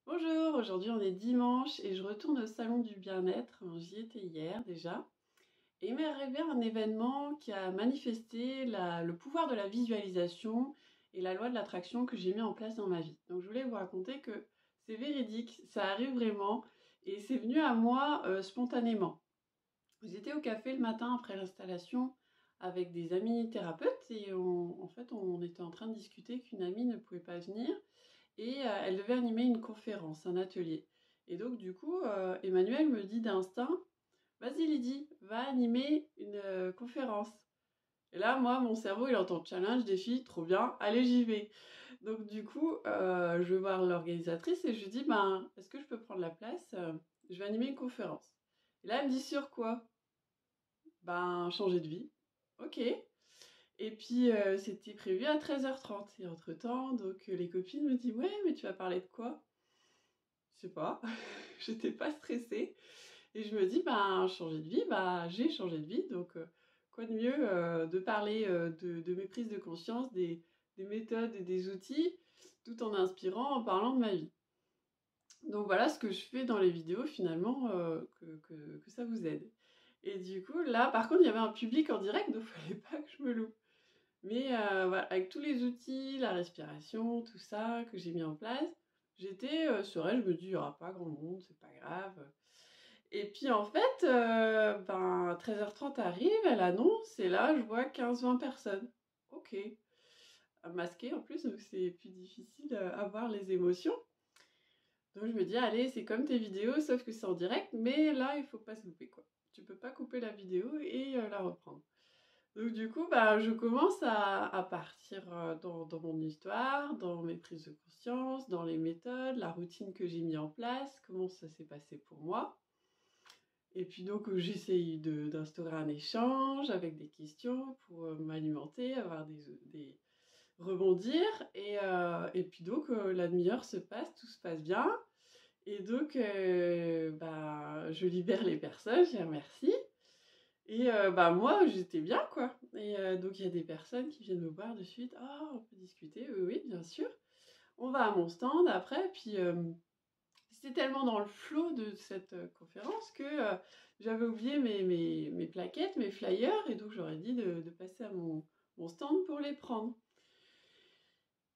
Bonjour, aujourd'hui on est dimanche et je retourne au salon du bien-être. J'y étais hier déjà. Et il m'est arrivé un événement qui a manifesté le pouvoir de la visualisation et la loi de l'attraction que j'ai mis en place dans ma vie. Donc je voulais vous raconter que c'est véridique, ça arrive vraiment et c'est venu à moi spontanément. J'étais au café le matin après l'installation avec des amis thérapeutes et en fait on était en train de discuter qu'une amie ne pouvait pas venir et elle devait animer une conférence, un atelier. Et donc du coup, Emmanuel me dit d'instinct, vas-y Lydie, va animer une conférence. Et là, moi, mon cerveau, il entend challenge, défi, trop bien, allez, j'y vais. Donc du coup, je vais voir l'organisatrice et je lui dis, ben, est-ce que je peux prendre la place? Je vais animer une conférence. Et là, elle me dit sur quoi? Ben, changer de vie. Ok. Et puis, c'était prévu à 13h30. Et entre-temps, donc, les copines me disent, ouais, mais tu vas parler de quoi? Je sais pas, j'étais pas stressée. Et je me dis, ben, changer de vie, bah, j'ai changé de vie. Donc, quoi de mieux de parler de mes prises de conscience, des méthodes et des outils, tout en inspirant, en parlant de ma vie. Donc, voilà ce que je fais dans les vidéos, finalement, que ça vous aide. Et du coup, là, par contre, il y avait un public en direct, donc il fallait pas que je me loupe. Mais voilà, avec tous les outils, la respiration, tout ça que j'ai mis en place, j'étais sereine, je me dis, il n'y aura pas grand monde, c'est pas grave. Et puis en fait, ben, 13h30 arrive, elle annonce, et là, je vois 15-20 personnes. Ok. Masqué en plus, donc c'est plus difficile à voir les émotions. Donc je me dis, allez, c'est comme tes vidéos, sauf que c'est en direct, mais là, il faut pas se louper, quoi. Tu peux pas couper la vidéo et la reprendre. Donc du coup, bah, je commence à partir dans mon histoire, dans mes prises de conscience, dans les méthodes, la routine que j'ai mis en place, comment ça s'est passé pour moi. Et puis donc j'essaye d'instaurer un échange avec des questions pour m'alimenter, avoir des rebondir. Et puis donc la demi-heure se passe, tout se passe bien. Et donc bah, je libère les personnes, je les remercie. Et bah moi j'étais bien quoi. Et donc il y a des personnes qui viennent me voir de suite. Ah, on peut discuter, oui, oui, bien sûr. On va à mon stand après, puis c'était tellement dans le flow de cette conférence que j'avais oublié mes plaquettes, mes flyers, et donc j'aurais dit de passer à mon stand pour les prendre.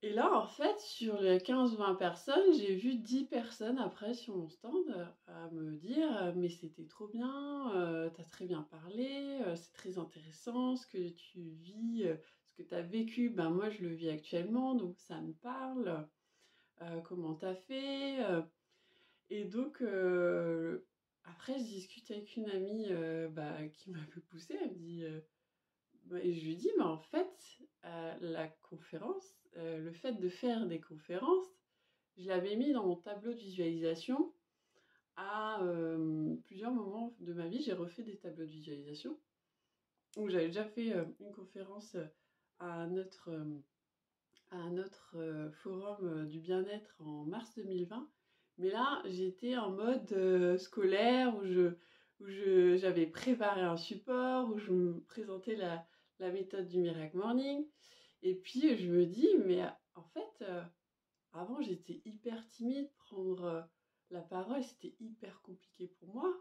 Et là, en fait, sur les 15-20 personnes, j'ai vu 10 personnes après sur mon stand à me dire mais c'était trop bien, t'as très bien parlé, c'est très intéressant ce que tu vis, ce que t'as vécu, ben moi je le vis actuellement, donc ça me parle, comment t'as fait. Et donc, après, je discute avec une amie bah, qui m'a peu poussée. Elle me dit, bah, et je lui dis, mais en fait, la conférence, le fait de faire des conférences, je l'avais mis dans mon tableau de visualisation à plusieurs moments de ma vie. J'ai refait des tableaux de visualisation où j'avais déjà fait une conférence à un autre forum du bien-être en mars 2020. Mais là, j'étais en mode scolaire j'avais préparé un support, où je me présentais la méthode du Miracle Morning. Et puis, je me dis, mais en fait, avant, j'étais hyper timide, prendre la parole, c'était hyper compliqué pour moi.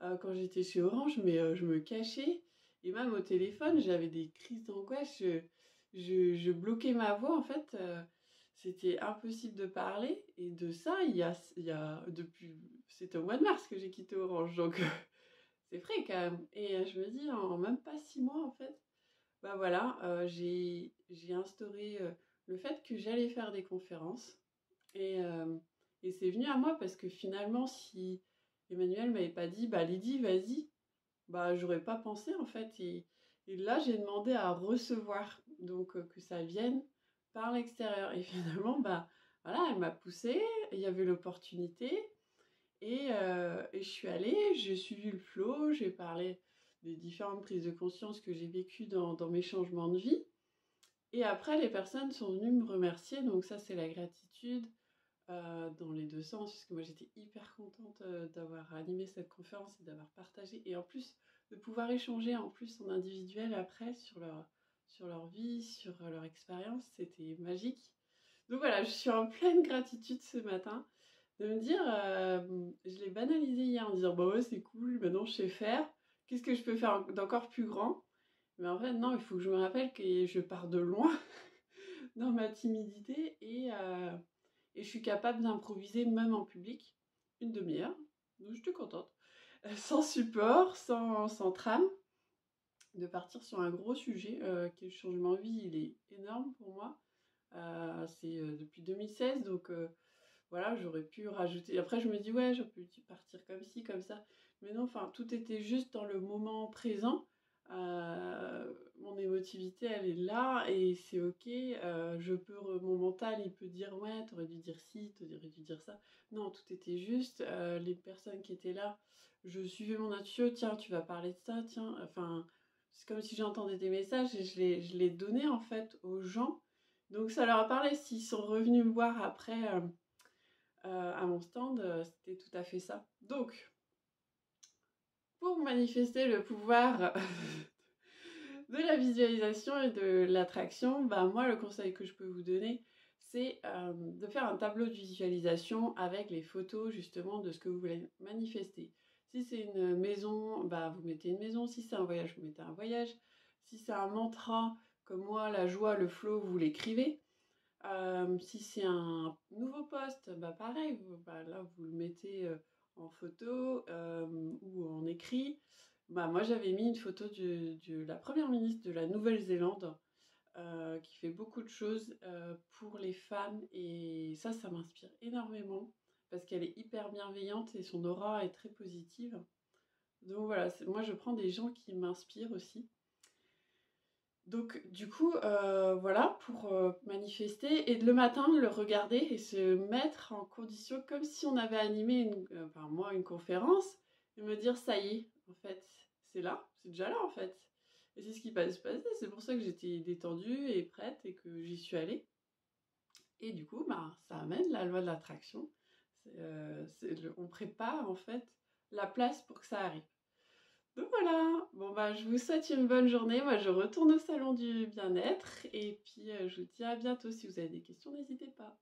Quand j'étais chez Orange, mais je me cachais. Et même au téléphone, j'avais des crises d'angoisse. Je bloquais ma voix, en fait. C'était impossible de parler. Et de ça, il y a depuis... C'était au mois de mars que j'ai quitté Orange. Donc, c'est frais quand même. Et je me dis, en même pas 6 mois, en fait, bah voilà, j'ai instauré le fait que j'allais faire des conférences. Et, euh, et c'est venu à moi parce que finalement, si Emmanuel m'avait pas dit, bah Lydie, vas-y, bah j'aurais pas pensé en fait. Et là, j'ai demandé à recevoir, donc que ça vienne par l'extérieur. Et finalement, bah voilà, elle m'a poussée, il y avait l'opportunité. Et je suis allée, j'ai suivi le flow, j'ai parlé des différentes prises de conscience que j'ai vécues dans mes changements de vie. Et après, les personnes sont venues me remercier, donc ça, c'est la gratitude dans les deux sens, parce que moi, j'étais hyper contente d'avoir animé cette conférence et d'avoir partagé, et en plus, de pouvoir échanger en plus en individuel après sur leur vie, sur leur expérience, c'était magique. Donc voilà, je suis en pleine gratitude ce matin de me dire, je l'ai banalisé hier en disant: «Bah ouais, c'est cool, maintenant je sais faire. Qu'est-ce que je peux faire d'encore plus grand?» Mais en fait, non, il faut que je me rappelle que je pars de loin dans ma timidité et je suis capable d'improviser même en public, une demi-heure, donc j'étais contente. Sans support, sans trame, de partir sur un gros sujet, qui est le changement de vie, il est énorme pour moi. C'est depuis 2016, donc voilà, j'aurais pu rajouter. Après, je me dis, ouais, j'aurais pu partir comme ci, comme ça. Mais non, enfin, tout était juste dans le moment présent. Mon émotivité, elle est là et c'est ok. Mon mental, il peut dire, ouais, t'aurais dû dire ci, t'aurais dû dire ça. Non, tout était juste. Les personnes qui étaient là, je suivais mon intuition. Tiens, tu vas parler de ça, tiens. Enfin, c'est comme si j'entendais des messages et je les donnais en fait aux gens. Donc ça leur a parlé. S'ils sont revenus me voir après. À mon stand, c'était tout à fait ça. Donc, pour manifester le pouvoir de la visualisation et de l'attraction, bah, moi, le conseil que je peux vous donner, c'est de faire un tableau de visualisation avec les photos justement de ce que vous voulez manifester. Si c'est une maison, bah, vous mettez une maison. Si c'est un voyage, vous mettez un voyage. Si c'est un mantra, comme moi, la joie, le flow, vous l'écrivez. Si c'est un nouveau poste, bah pareil, là vous le mettez en photo ou en écrit. Bah, moi j'avais mis une photo de la première ministre de la Nouvelle-Zélande qui fait beaucoup de choses pour les femmes et ça m'inspire énormément parce qu'elle est hyper bienveillante et son aura est très positive. Donc voilà, moi je prends des gens qui m'inspirent aussi. Donc du coup, voilà, pour manifester et le matin, le regarder et se mettre en condition comme si on avait animé enfin moi, une conférence et me dire: «Ça y est, en fait, c'est là, c'est déjà là, en fait» et c'est ce qui va se passer. C'est pour ça que j'étais détendue et prête et que j'y suis allée et du coup, bah, ça amène la loi de l'attraction. On prépare, en fait, la place pour que ça arrive. Donc voilà, bon bah je vous souhaite une bonne journée. Moi je retourne au salon du bien-être et puis je vous dis à bientôt. Si vous avez des questions, n'hésitez pas.